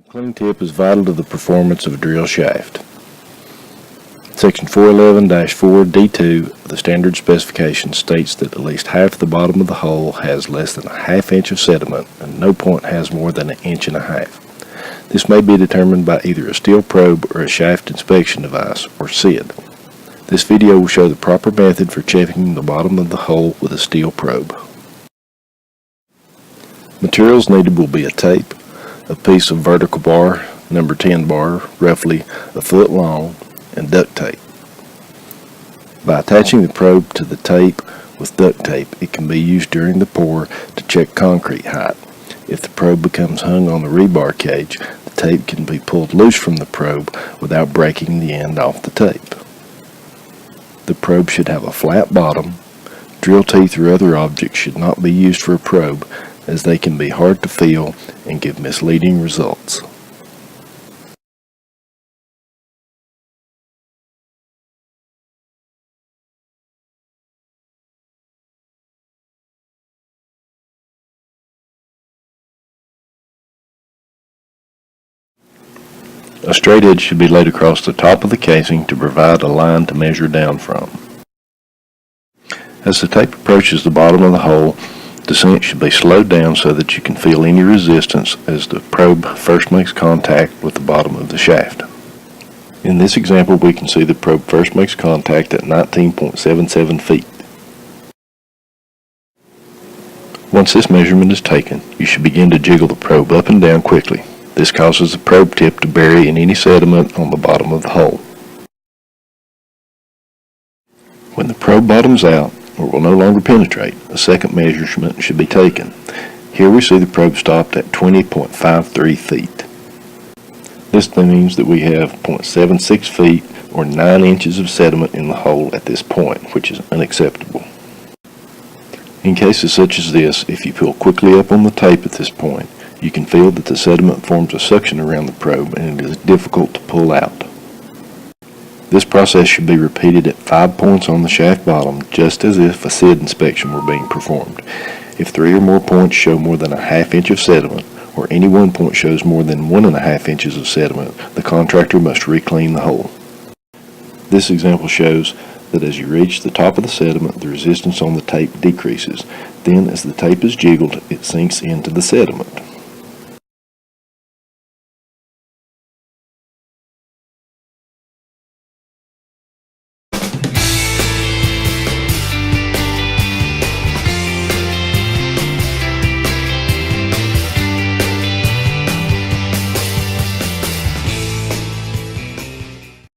Clean tip is vital to the performance of a drill shaft. Section 411-4D2 of the standard specification states that at least half the bottom of the hole has less than a half inch of sediment and no point has more than 1.5 inches. This may be determined by either a steel probe or a shaft inspection device, or SID. This video will show the proper method for checking the bottom of the hole with a steel probe. Materials needed will be a tape, a piece of vertical bar, number 10 bar, roughly a foot long, and duct tape. By attaching the probe to the tape with duct tape, it can be used during the pour to check concrete height. If the probe becomes hung on the rebar cage, the tape can be pulled loose from the probe without breaking the end off the tape. The probe should have a flat bottom. Drill teeth or other objects should not be used for a probe, as they can be hard to feel and give misleading results. A straight edge should be laid across the top of the casing to provide a line to measure down from. As the tape approaches the bottom of the hole, descent should be slowed down so that you can feel any resistance as the probe first makes contact with the bottom of the shaft. In this example, we can see the probe first makes contact at 19.77 feet. Once this measurement is taken, you should begin to jiggle the probe up and down quickly. This causes the probe tip to bury in any sediment on the bottom of the hole. When the probe bottoms out, or will no longer penetrate, a second measurement should be taken. Here we see the probe stopped at 20.53 feet. This means that we have 0.76 feet or 9 inches of sediment in the hole at this point, which is unacceptable. In cases such as this, if you pull quickly up on the tape at this point, you can feel that the sediment forms a suction around the probe and it is difficult to pull out. This process should be repeated at 5 points on the shaft bottom, just as if a SID inspection were being performed. If 3 or more points show more than a half inch of sediment, or any one point shows more than 1.5 inches of sediment, the contractor must re-clean the hole. This example shows that as you reach the top of the sediment, the resistance on the tape decreases. Then, as the tape is jiggled, it sinks into the sediment.